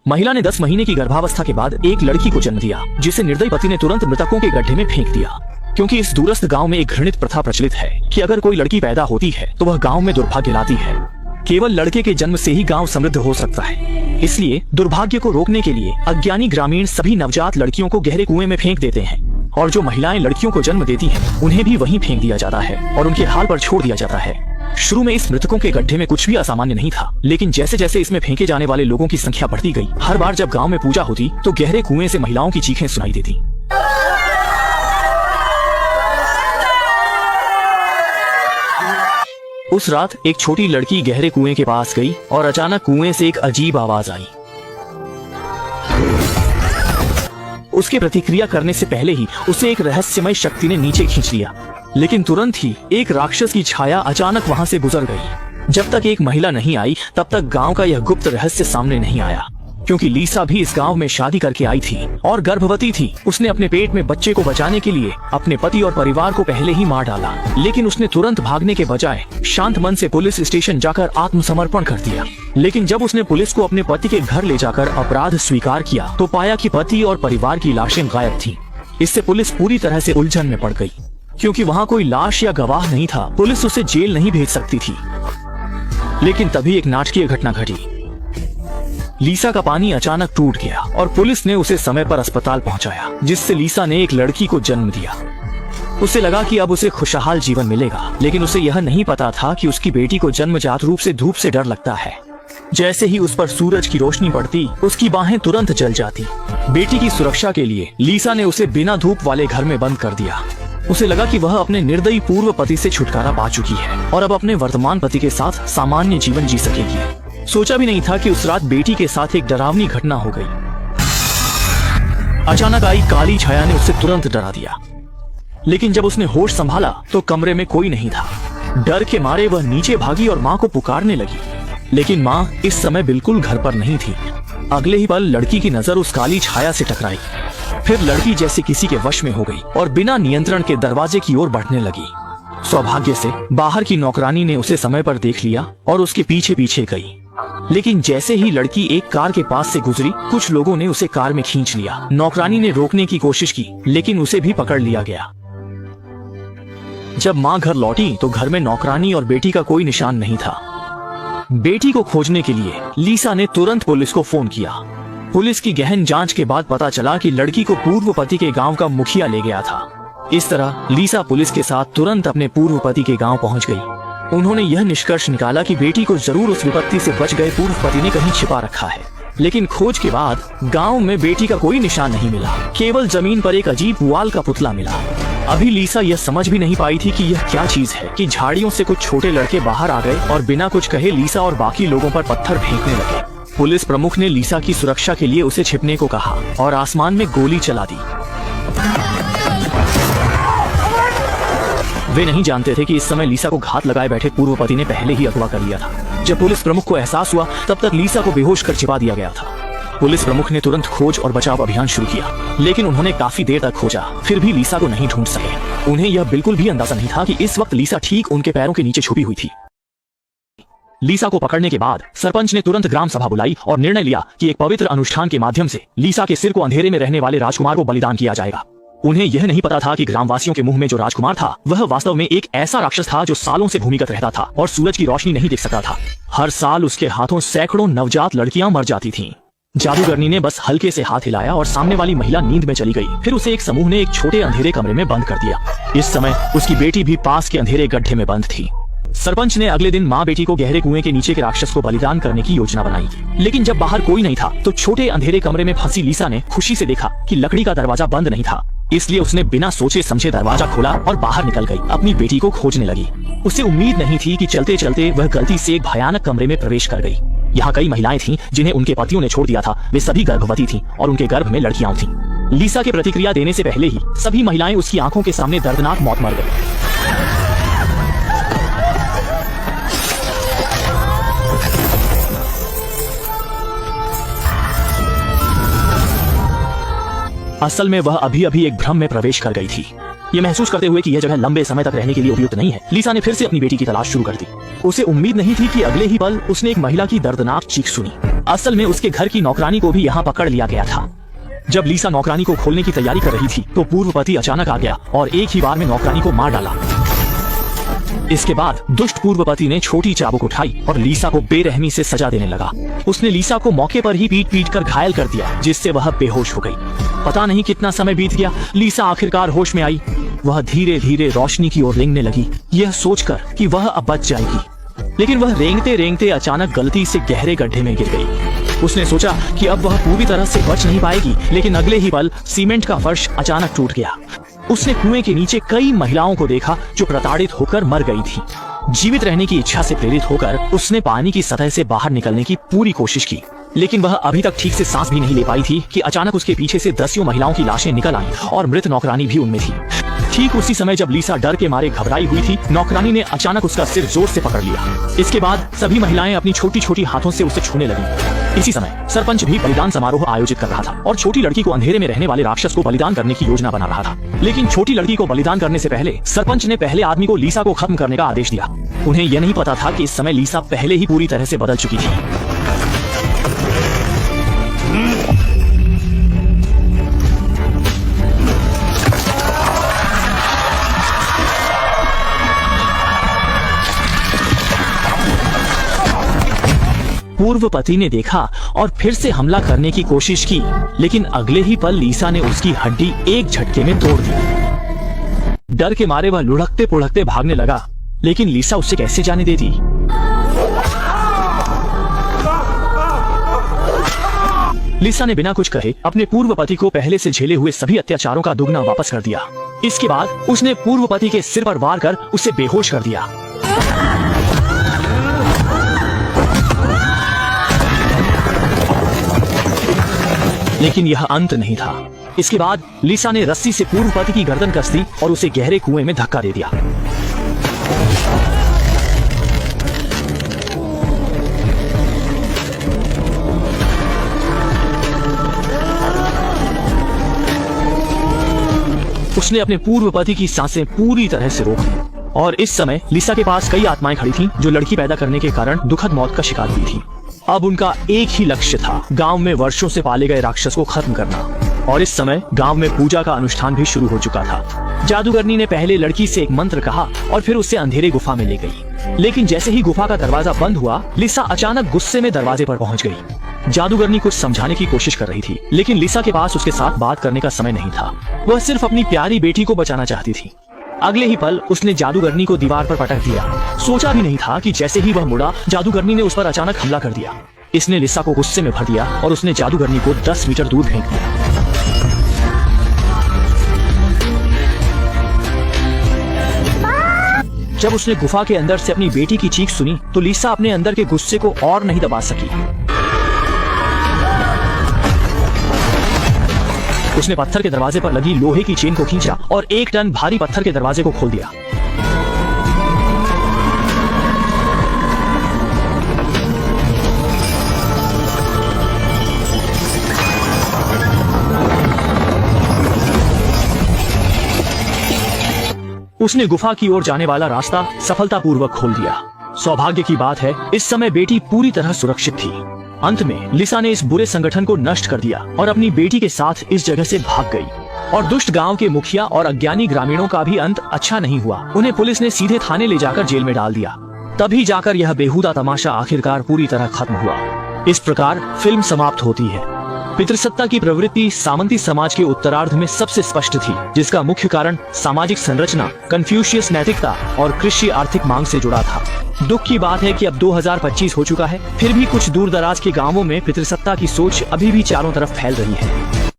महिला ने 10 महीने की गर्भावस्था के बाद एक लड़की को जन्म दिया, जिसे निर्दयी पति ने तुरंत मृतकों के गड्ढे में फेंक दिया। क्योंकि इस दूरस्थ गांव में एक घृणित प्रथा प्रचलित है कि अगर कोई लड़की पैदा होती है तो वह गांव में दुर्भाग्य लाती है। केवल लड़के के जन्म से ही गांव समृद्ध हो सकता है। इसलिए दुर्भाग्य को रोकने के लिए अज्ञानी ग्रामीण सभी नवजात लड़कियों को गहरे कुएं में फेंक देते हैं, और जो महिलाएं लड़कियों को जन्म देती हैं, उन्हें भी वहीं फेंक दिया जाता है और उनके हाल पर छोड़ दिया जाता है। शुरू में इस मृतकों के गड्ढे में कुछ भी असामान्य नहीं था, लेकिन जैसे जैसे इसमें फेंके जाने वाले लोगों की संख्या बढ़ती गई, हर बार जब गांव में पूजा होती तो गहरे कुएं से महिलाओं की चीखें सुनाई देती। उस रात एक छोटी लड़की गहरे कुएं के पास गई और अचानक कुएं से एक अजीब आवाज आई। उसके प्रतिक्रिया करने से पहले ही उसे एक रहस्यमय शक्ति ने नीचे खींच लिया, लेकिन तुरंत ही एक राक्षस की छाया अचानक वहां से गुजर गई। जब तक एक महिला नहीं आई तब तक गांव का यह गुप्त रहस्य सामने नहीं आया, क्योंकि लीसा भी इस गांव में शादी करके आई थी और गर्भवती थी। उसने अपने पेट में बच्चे को बचाने के लिए अपने पति और परिवार को पहले ही मार डाला, लेकिन उसने तुरंत भागने के बजाय शांत मन से पुलिस स्टेशन जाकर आत्मसमर्पण कर दिया। लेकिन जब उसने पुलिस को अपने पति के घर ले जाकर अपराध स्वीकार किया तो पाया कि पति और परिवार की लाशें गायब थीं। इससे पुलिस पूरी तरह से उलझन में पड़ गई, क्योंकि वहाँ कोई लाश या गवाह नहीं था। पुलिस उसे जेल नहीं भेज सकती थी। लेकिन तभी एक नाटकीय घटना घटी। लीसा का पानी अचानक टूट गया और पुलिस ने उसे समय पर अस्पताल पहुंचाया, जिससे लीसा ने एक लड़की को जन्म दिया। उसे लगा कि अब उसे खुशहाल जीवन मिलेगा, लेकिन उसे यह नहीं पता था कि उसकी बेटी को जन्मजात रूप से धूप से डर लगता है। जैसे ही उस पर सूरज की रोशनी पड़ती, उसकी बाहें तुरंत जल जाती। बेटी की सुरक्षा के लिए लीसा ने उसे बिना धूप वाले घर में बंद कर दिया। उसे लगा कि वह अपने निर्दयी पूर्व पति से छुटकारा पा चुकी है और अब अपने वर्तमान पति के साथ सामान्य जीवन जी सकेगी। सोचा भी नहीं था कि उस रात बेटी के साथ एक डरावनी घटना हो गई। अचानक आई काली छाया ने उसे तुरंत डरा दिया, लेकिन जब उसने होश संभाला तो कमरे में कोई नहीं था। डर के मारे वह नीचे भागी और माँ को पुकारने लगी, लेकिन माँ इस समय बिल्कुल घर पर नहीं थी। अगले ही पल लड़की की नजर उस काली छाया से टकराई। फिर लड़की जैसे किसी के वश में हो गई और बिना नियंत्रण के दरवाजे की ओर बढ़ने लगी। सौभाग्य से बाहर की नौकरानी ने उसे समय पर देख लिया और उसके पीछे पीछे गई। लेकिन जैसे ही लड़की एक कार के पास से गुजरी, कुछ लोगों ने उसे कार में खींच लिया। नौकरानी ने रोकने की कोशिश की, लेकिन उसे भी पकड़ लिया गया। जब माँ घर लौटी तो घर में नौकरानी और बेटी का कोई निशान नहीं था। बेटी को खोजने के लिए लीसा ने तुरंत पुलिस को फोन किया। पुलिस की गहन जांच के बाद पता चला कि लड़की को पूर्व पति के गांव का मुखिया ले गया था। इस तरह लीसा पुलिस के साथ तुरंत अपने पूर्व पति के गांव पहुंच गई। उन्होंने यह निष्कर्ष निकाला कि बेटी को जरूर उस विपत्ति से बच गए पूर्व पति ने कहीं छिपा रखा है। लेकिन खोज के बाद गांव में बेटी का कोई निशान नहीं मिला, केवल जमीन पर एक अजीब पुआल का पुतला मिला। अभी लीसा यह समझ भी नहीं पाई थी कि यह क्या चीज है कि झाड़ियों से कुछ छोटे लड़के बाहर आ गए और बिना कुछ कहे लीसा और बाकी लोगों पर पत्थर फेंकने लगे। पुलिस प्रमुख ने लीसा की सुरक्षा के लिए उसे छिपने को कहा और आसमान में गोली चला दी। वे नहीं जानते थे कि इस समय लीसा को घात लगाए बैठे पूर्व पति ने पहले ही अगवा कर लिया था। जब पुलिस प्रमुख को एहसास हुआ तब तक लीसा को बेहोश कर छिपा दिया गया था। पुलिस प्रमुख ने तुरंत खोज और बचाव अभियान शुरू किया, लेकिन उन्होंने काफी देर तक खोजा, फिर भी लीसा को नहीं ढूंढ सके। उन्हें यह बिल्कुल भी अंदाजा नहीं था कि इस वक्त लीसा ठीक उनके पैरों के नीचे छुपी हुई थी। लीसा को पकड़ने के बाद सरपंच ने तुरंत ग्राम सभा बुलाई और निर्णय लिया कि एक पवित्र अनुष्ठान के माध्यम से लीसा के सिर को अंधेरे में रहने वाले राजकुमार को बलिदान किया जाएगा। उन्हें यह नहीं पता था कि ग्रामवासियों के मुंह में जो राजकुमार था वह वास्तव में एक ऐसा राक्षस था जो सालों से भूमिगत रहता था और सूरज की रोशनी नहीं देख सकता था। हर साल उसके हाथों सैकड़ों नवजात लड़कियां मर जाती थीं। जादूगरनी ने बस हल्के से हाथ हिलाया और सामने वाली महिला नींद में चली गई। फिर उसे एक समूह ने एक छोटे अंधेरे कमरे में बंद कर दिया। इस समय उसकी बेटी भी पास के अंधेरे गड्ढे में बंद थी। सरपंच ने अगले दिन माँ बेटी को गहरे कुएं के नीचे के राक्षस को बलिदान करने की योजना बनाई, लेकिन जब बाहर कोई नहीं था तो छोटे अंधेरे कमरे में फंसी लीसा ने खुशी से देखा कि लकड़ी का दरवाजा बंद नहीं था। इसलिए उसने बिना सोचे समझे दरवाजा खोला और बाहर निकल गई, अपनी बेटी को खोजने लगी। उसे उम्मीद नहीं थी कि चलते चलते वह गलती से एक भयानक कमरे में प्रवेश कर गई। यहाँ कई महिलाएं थीं जिन्हें उनके पतियों ने छोड़ दिया था। वे सभी गर्भवती थीं और उनके गर्भ में लड़कियां थीं। लीसा के प्रतिक्रिया देने से पहले ही सभी महिलाएं उसकी आंखों के सामने दर्दनाक मौत मर गई। असल में वह अभी अभी एक भ्रम में प्रवेश कर गई थी। ये महसूस करते हुए कि यह जगह लंबे समय तक रहने के लिए उपयुक्त नहीं है, लीसा ने फिर से अपनी बेटी की तलाश शुरू कर दी। उसे उम्मीद नहीं थी कि अगले ही पल उसने एक महिला की दर्दनाक चीख सुनी। असल में उसके घर की नौकरानी को भी यहाँ पकड़ लिया गया था। जब लीसा नौकरानी को खोलने की तैयारी कर रही थी तो पूर्व पति अचानक आ गया और एक ही बार में नौकरानी को मार डाला। इसके बाद दुष्ट पूर्व पति ने छोटी चाबुक उठाई और लीसा को बेरहमी से सजा देने लगा। उसने लीसा को मौके पर ही पीट पीट कर घायल कर दिया, जिससे वह बेहोश हो गई। पता नहीं कितना समय बीत गया, लीसा आखिरकार होश में आई। वह धीरे धीरे रोशनी की ओर रेंगने लगी, यह सोचकर कि वह अब बच जाएगी। लेकिन वह रेंगते रेंगते अचानक गलती से गहरे गड्ढे में गिर गई। उसने सोचा कि अब वह पूरी तरह से बच नहीं पाएगी, लेकिन अगले ही पल सीमेंट का फर्श अचानक टूट गया। उसने कुएं के नीचे कई महिलाओं को देखा जो प्रताड़ित होकर मर गई थी। जीवित रहने की इच्छा से प्रेरित होकर उसने पानी की सतह से बाहर निकलने की पूरी कोशिश की, लेकिन वह अभी तक ठीक से सांस भी नहीं ले पाई थी कि अचानक उसके पीछे से दसियों महिलाओं की लाशें निकल आईं और मृत नौकरानी भी उनमें थी। ठीक उसी समय जब लीसा डर के मारे घबराई हुई थी, नौकरानी ने अचानक उसका सिर जोर से पकड़ लिया। इसके बाद सभी महिलाएं अपनी छोटी छोटी हाथों से उसे छूने लगी। इसी समय सरपंच भी बलिदान समारोह आयोजित कर रहा था और छोटी लड़की को अंधेरे में रहने वाले राक्षस को बलिदान करने की योजना बना रहा था। लेकिन छोटी लड़की को बलिदान करने से पहले सरपंच ने पहले आदमी को लीसा को खत्म करने का आदेश दिया। उन्हें यह नहीं पता था कि इस समय लीसा पहले ही पूरी तरह से बदल चुकी थी। पूर्व पति ने देखा और फिर से हमला करने की कोशिश की, लेकिन अगले ही पल लीसा ने उसकी हड्डी एक झटके में तोड़ दी। डर के मारे वह लुढ़कते पुढ़कते भागने लगा, लेकिन लीसा उससे कैसे जाने देती। लीसा ने बिना कुछ कहे अपने पूर्व पति को पहले से झेले हुए सभी अत्याचारों का दुगना वापस कर दिया। इसके बाद उसने पूर्व पति के सिर पर वार कर उसे बेहोश कर दिया। लेकिन यह अंत नहीं था। इसके बाद लीसा ने रस्सी से पूर्व पति की गर्दन कस दी और उसे गहरे कुएं में धक्का दे दिया। उसने अपने पूर्व पति की सांसें पूरी तरह से रोक दी और इस समय लीसा के पास कई आत्माएं खड़ी थीं जो लड़की पैदा करने के कारण दुखद मौत का शिकार हुई थी। अब उनका एक ही लक्ष्य था, गांव में वर्षों से पाले गए राक्षस को खत्म करना। और इस समय गांव में पूजा का अनुष्ठान भी शुरू हो चुका था। जादूगरनी ने पहले लड़की से एक मंत्र कहा और फिर उसे अंधेरे गुफा में ले गई। लेकिन जैसे ही गुफा का दरवाजा बंद हुआ, लीसा अचानक गुस्से में दरवाजे पर पहुंच गई। जादूगरनी कुछ समझाने की कोशिश कर रही थी, लेकिन लीसा के पास उसके साथ बात करने का समय नहीं था। वह सिर्फ अपनी प्यारी बेटी को बचाना चाहती थी। अगले ही पल उसने जादूगरनी को दीवार पर पटक दिया। सोचा भी नहीं था कि जैसे ही वह मुड़ा, जादूगरनी ने उस पर अचानक हमला कर दिया। इसने लीसा को गुस्से में भर दिया और उसने जादूगरनी को 10 मीटर दूर फेंक दिया। जब उसने गुफा के अंदर से अपनी बेटी की चीख सुनी तो लीसा अपने अंदर के गुस्से को और नहीं दबा सकी। उसने पत्थर के दरवाजे पर लगी लोहे की चेन को खींचा और 1 टन भारी पत्थर के दरवाजे को खोल दिया। उसने गुफा की ओर जाने वाला रास्ता सफलतापूर्वक खोल दिया। सौभाग्य की बात है, इस समय बेटी पूरी तरह सुरक्षित थी। अंत में लीसा ने इस बुरे संगठन को नष्ट कर दिया और अपनी बेटी के साथ इस जगह से भाग गई। और दुष्ट गांव के मुखिया और अज्ञानी ग्रामीणों का भी अंत अच्छा नहीं हुआ। उन्हें पुलिस ने सीधे थाने ले जाकर जेल में डाल दिया। तभी जाकर यह बेहुदा तमाशा आखिरकार पूरी तरह खत्म हुआ। इस प्रकार फिल्म समाप्त होती है। पितृसत्ता की प्रवृत्ति सामंती समाज के उत्तरार्ध में सबसे स्पष्ट थी, जिसका मुख्य कारण सामाजिक संरचना, कन्फ्यूशियस नैतिकता और कृषि आर्थिक मांग से जुड़ा था। दुख की बात है कि अब 2025 हो चुका है, फिर भी कुछ दूर दराज के गांवों में पितृसत्ता की सोच अभी भी चारों तरफ फैल रही है।